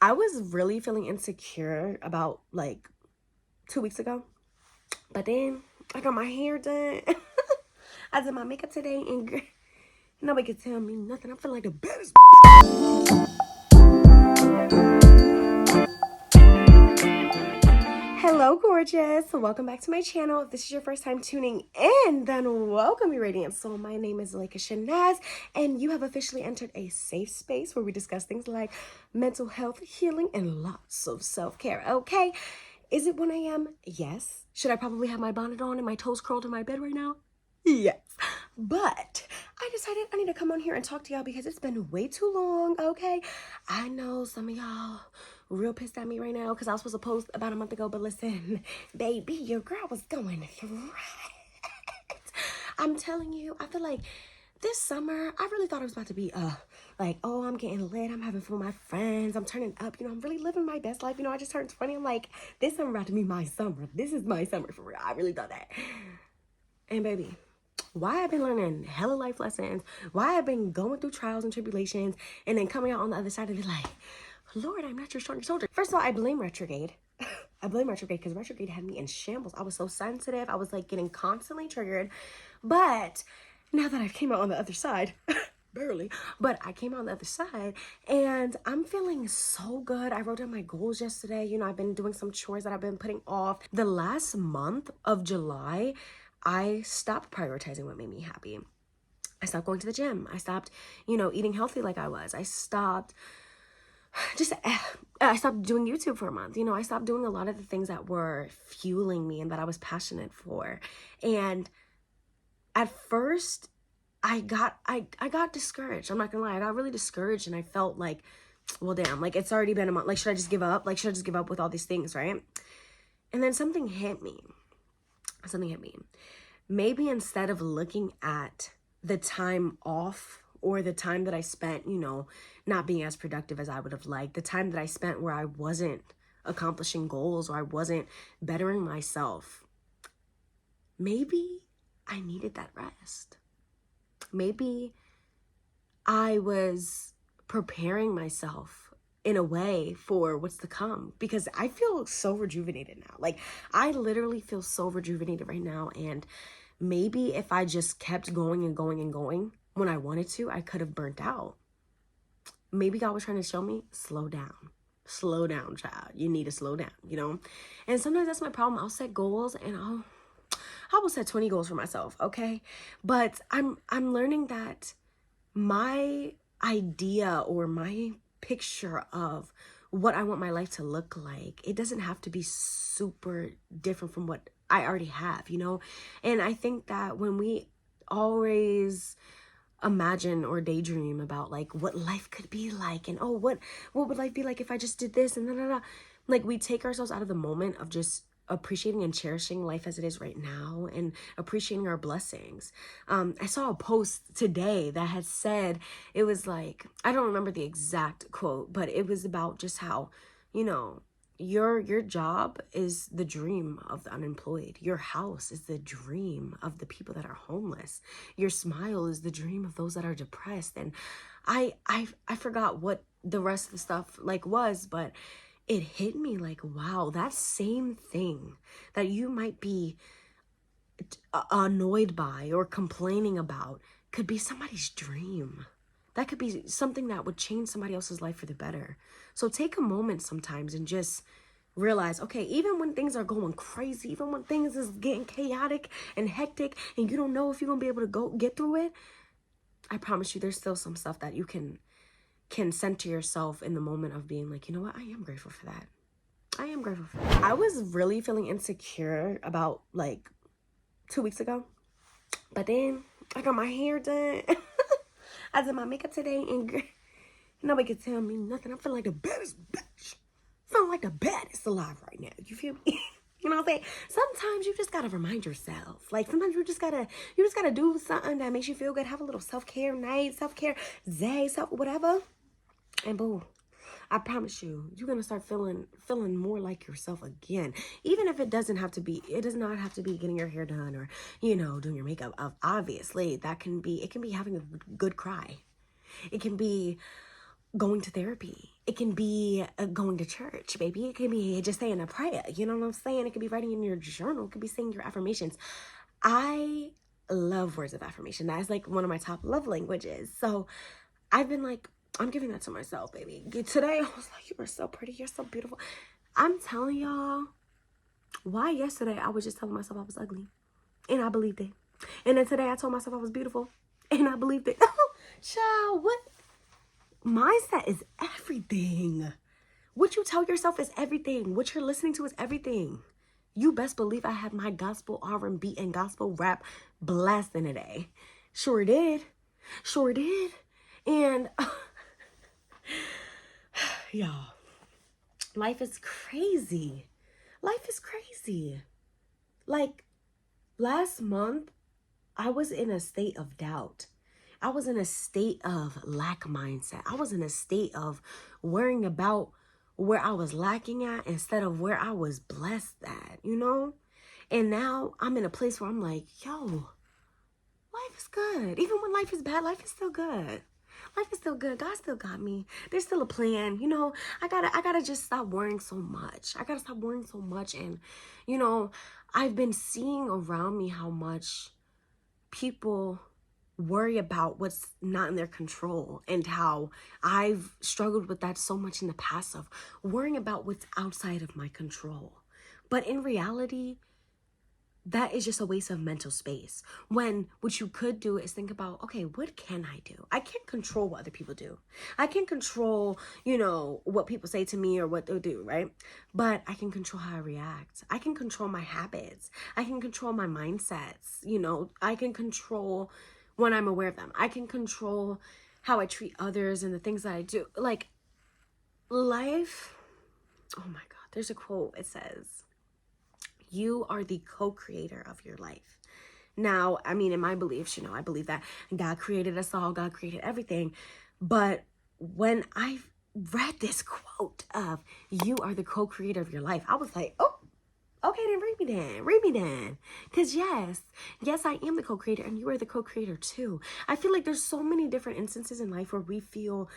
I was really feeling insecure about like 2 weeks ago, but then I got my hair done. I did my makeup today, and nobody could tell me nothing. I feel like the baddest. Hello, gorgeous. Welcome back to my channel. If this is your first time tuning in, then welcome, you radiant soul. My name is Laika Shanaz, and you have officially entered a safe space where we discuss things like mental health, healing, and lots of self-care. Okay, is it 1 a.m.? Yes. Should I probably have my bonnet on and my toes curled in my bed right now? Yes. But I decided I need to come on here and talk to y'all because it's been way too long, okay? I know some of y'all real pissed at me right now because I was supposed to post about a month ago, but listen, baby, your girl was going through it. I'm telling you, I feel like this summer, I really thought it was about to be, like, oh, I'm getting lit, I'm having fun with my friends, I'm turning up, I'm really living my best life, I just turned 20, I'm like, this summer about to be my summer, this is my summer for real, I really thought that. And baby, why I've been learning hella life lessons, why I've been going through trials and tribulations, and then coming out on the other side of it like, Lord, I'm not your strongest soldier. First of all, I blame Retrograde. I blame Retrograde because Retrograde had me in shambles. I was so sensitive. I was like getting constantly triggered. But now that I came out on the other side, barely, but I came out on the other side and I'm feeling so good. I wrote down my goals yesterday. I've been doing some chores that I've been putting off. The last month of July, I stopped prioritizing what made me happy. I stopped going to the gym. I stopped, eating healthy like I was. I stopped doing YouTube for a month. I stopped doing a lot of the things that were fueling me and that I was passionate for. And at first I got discouraged. I'm not gonna lie. I got really discouraged and I felt like, well, damn, like it's already been a month. Like, should I just give up? Like, should I just give up with all these things, right? And then something hit me. Maybe instead of looking at the time off or the time that I spent, not being as productive as I would have liked, the time that I spent where I wasn't accomplishing goals or I wasn't bettering myself, maybe I needed that rest. Maybe I was preparing myself in a way for what's to come because I feel so rejuvenated now. Like, I literally feel so rejuvenated right now. And maybe if I just kept going and going and going when I wanted to, I could have burnt out. Maybe God was trying to show me, slow down, child. You need to slow down, And sometimes that's my problem. I'll set goals and I will set 20 goals for myself, okay? But I'm learning that my idea or my picture of what I want my life to look like, it doesn't have to be super different from what I already have, And I think that when we always imagine or daydream about like what life could be like and what would life be like if I just did this and like we take ourselves out of the moment of just appreciating and cherishing life as it is right now and appreciating our blessings. I saw a post today that had said, it was like, I don't remember the exact quote, but it was about just how, your job is the dream of the unemployed. Your house is the dream of the people that are homeless. Your smile is the dream of those that are depressed. And I forgot what the rest of the stuff like was, but it hit me like, wow, that same thing that you might be annoyed by or complaining about could be somebody's dream. That could be something that would change somebody else's life for the better. So take a moment sometimes and just realize, okay, even when things are going crazy, even when things is getting chaotic and hectic and you don't know if you're going to be able to get through it, I promise you there's still some stuff that you can center yourself in the moment of being like, you know what, I am grateful for that. I was really feeling insecure about like 2 weeks ago, but then I got my hair done. I did my makeup today and nobody could tell me nothing. I feel like the baddest bitch. I feel like the baddest alive right now. You feel me? You know what I'm saying? Sometimes you just gotta remind yourself. Like sometimes you just gotta do something that makes you feel good. Have a little self-care night, self-care day, whatever. And boo, I promise you, you're gonna start feeling more like yourself again. Even if it does not have to be getting your hair done or, doing your makeup. Obviously, it can be having a good cry. It can be going to therapy. It can be going to church, baby. It can be just saying a prayer. You know what I'm saying? It could be writing in your journal. It could be saying your affirmations. I love words of affirmation. That is like one of my top love languages. So I've been like, I'm giving that to myself, baby. Today, I was like, you are so pretty. You're so beautiful. I'm telling y'all, why yesterday I was just telling myself I was ugly. And I believed it. And then today I told myself I was beautiful. And I believed it. Child, what? Mindset is everything. What you tell yourself is everything. What you're listening to is everything. You best believe I had my gospel R&B and gospel rap blasting today. Sure did. Sure did. And y'all, life is crazy. Life is crazy. Like last month, I was in a state of doubt. I was in a state of lack mindset. I was in a state of worrying about where I was lacking at instead of where I was blessed at, you know? And now I'm in a place where I'm like, yo, life is good. Even when life is bad, life is still good. Life is still good. God still got me. There's still a plan. You know, I gotta just stop worrying so much. I gotta stop worrying so much. And, you know, I've been seeing around me how much people worry about what's not in their control, and how I've struggled with that so much in the past of worrying about what's outside of my control. But in reality, that is just a waste of mental space. When what you could do is think about, okay, what can I do? I can't control what other people do. I can't control, you know, what people say to me or what they'll do, right? But I can control how I react. I can control my habits. I can control my mindsets. You know, I can control when I'm aware of them. I can control how I treat others and the things that I do. Like, life, oh my God, there's a quote. It says, you are the co-creator of your life. Now, I mean, in my beliefs, you know, I believe that God created us all, God created everything. But when I read this quote of you are the co-creator of your life, I was like, oh, okay, then read me then. Because yes, I am the co-creator and you are the co-creator too. I feel like there's so many different instances in life where we feel,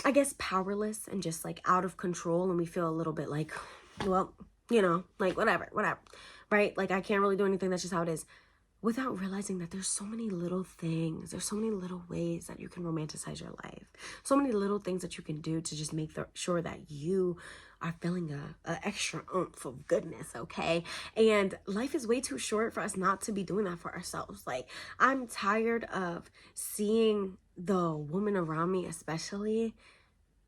I guess, powerless and just like out of control. And we feel a little bit like, well, you know, like whatever, right? Like I can't really do anything. That's just how it is. Without realizing that there's so many little things, there's so many little ways that you can romanticize your life. So many little things that you can do to just make sure that you are feeling a extra oomph of goodness, okay? And life is way too short for us not to be doing that for ourselves. Like, I'm tired of seeing the women around me, especially,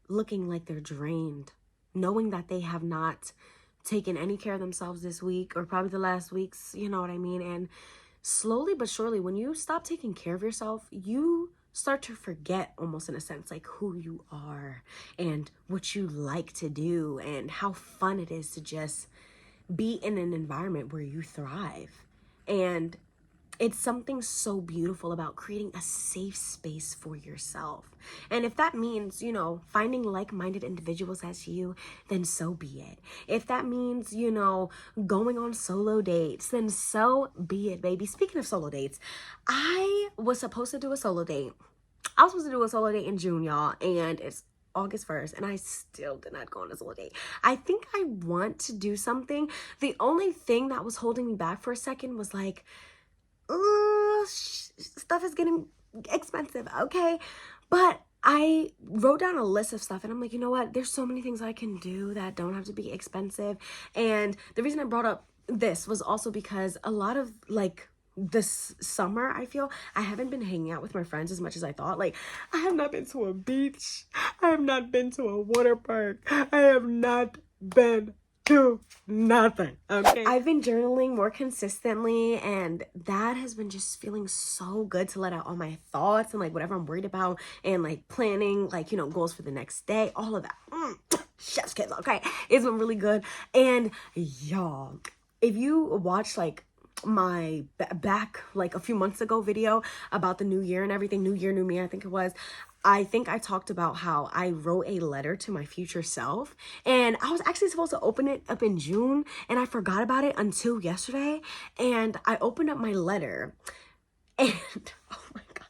looking like they're drained, knowing that they have not taken any care of themselves this week or probably the last weeks, you know what I mean? And slowly but surely, when you stop taking care of yourself, you start to forget, almost in a sense, like who you are and what you like to do and how fun it is to just be in an environment where you thrive. And it's something so beautiful about creating a safe space for yourself. And if that means, you know, finding like-minded individuals as you, then so be it. If that means, you know, going on solo dates, then so be it, baby. Speaking of solo dates, I was supposed to do a solo date. I was supposed to do a solo date in June, y'all, and it's August 1st, and I still did not go on a solo date. I think I want to do something. The only thing that was holding me back for a second was like, stuff is getting expensive, okay? But I wrote down a list of stuff and I'm like, you know what? There's so many things I can do that don't have to be expensive. And the reason I brought up this was also because a lot of like this summer, I feel I haven't been hanging out with my friends as much as I thought. Like, I have not been to a beach. I have not been to a water park. I have not been to nothing, okay? I've been journaling more consistently, and that has been just feeling so good to let out all my thoughts and like whatever I'm worried about, and like planning like, you know, goals for the next day, all of that. Chef's kiss, okay? It's been really good. And y'all, if you watch like my back like a few months ago video about the new year and everything, new year, new me, I think I talked about how I wrote a letter to my future self, and I was actually supposed to open it up in June, and I forgot about it until yesterday. And I opened up my letter, and oh my God,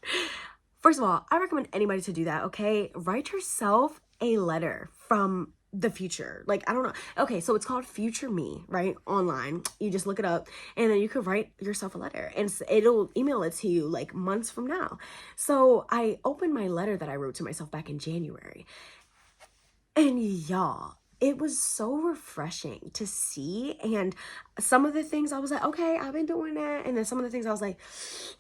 First of all, I recommend anybody to do that, okay? Write yourself a letter from the future. Like, I don't know. Okay, so it's called FutureMe, right? Online. You just look it up and then you could write yourself a letter and it'll email it to you like months from now. So I opened my letter that I wrote to myself back in January. And y'all, it was so refreshing to see. And some of the things I was like, okay, I've been doing that. And then some of the things I was like,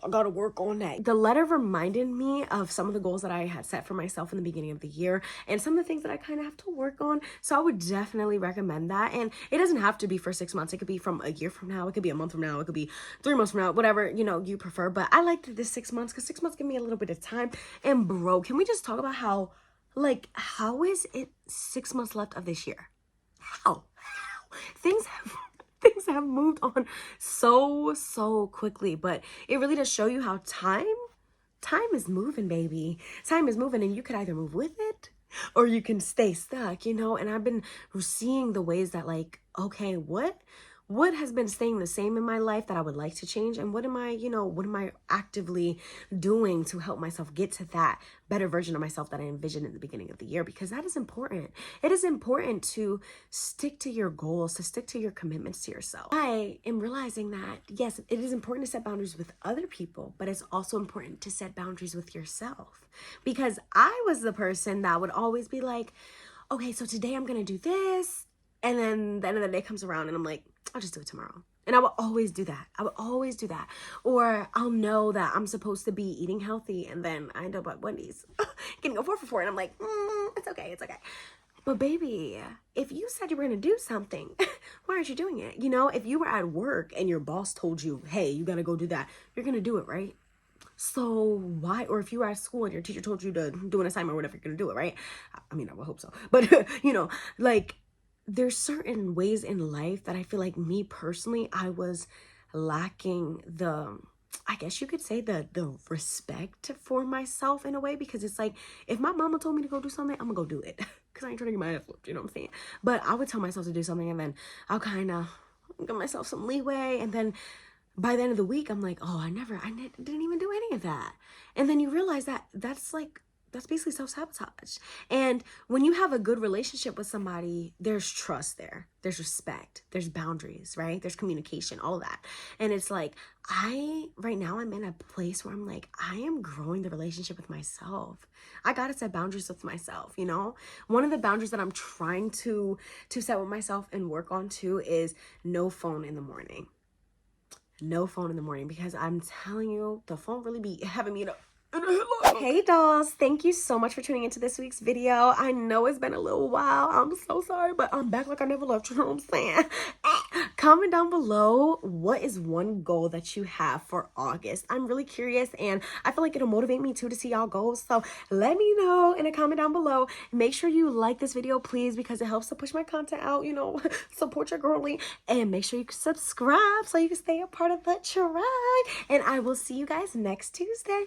I gotta work on that. The letter reminded me of some of the goals that I had set for myself in the beginning of the year and some of the things that I kind of have to work on. So I would definitely recommend that. And it doesn't have to be for 6 months. It could be from a year from now. It could be a month from now. It could be 3 months from now, whatever, you know, you prefer. But I liked this 6 months because 6 months give me a little bit of time. And bro, can we just talk about how is it 6 months left of this year? How? Things have moved on so quickly, but it really does show you how time is moving, baby. Time is moving, and you could either move with it or you can stay stuck, you know? And I've been seeing the ways that, like, okay, what has been staying the same in my life that I would like to change, and what am I actively doing to help myself get to that better version of myself that I envisioned in the beginning of the year? Because that is important. It is important to stick to your goals, to stick to your commitments to yourself. I am realizing that, yes, it is important to set boundaries with other people, but it's also important to set boundaries with yourself. Because I was the person that would always be like, okay, so today I'm going to do this. And then the end of the day comes around and I'm like, I'll just do it tomorrow. And I will always do that. Or I'll know that I'm supposed to be eating healthy. And then I end up at Wendy's getting a 4 for $4. And I'm like, it's okay. But baby, if you said you were going to do something, why aren't you doing it? You know, if you were at work and your boss told you, hey, you got to go do that, you're going to do it, right? So why, or if you were at school and your teacher told you to do an assignment or whatever, you're going to do it, right? I mean, I would hope so. But, you know, like, there's certain ways in life that I feel like me personally, I was lacking I guess you could say the respect for myself in a way, because it's like, if my mama told me to go do something, I'm gonna go do it because I ain't trying to get my ass whooped, you know what I'm saying? But I would tell myself to do something and then I'll kind of give myself some leeway, and then by the end of the week, I'm like, oh, I didn't even do any of that. And then you realize that that's basically self-sabotage. And when you have a good relationship with somebody, there's trust there. There's respect. There's boundaries, right? There's communication, all that. And it's like, right now I'm in a place where I'm like, I am growing the relationship with myself. I got to set boundaries with myself, you know? One of the boundaries that I'm trying to set with myself and work on too is no phone in the morning. No phone in the morning, because I'm telling you, the phone really be having me in a Hey dolls, thank you so much for tuning into this week's video. I know it's been a little while. I'm so sorry, but I'm back like I never left. You know what I'm saying? Comment down below, what is one goal that you have for August? I'm really curious, and I feel like it'll motivate me too to see y'all goals. So let me know in a comment down below. Make sure you like this video, please, because it helps to push my content out, you know, support your girly. And make sure you subscribe so you can stay a part of the tribe. And I will see you guys next Tuesday.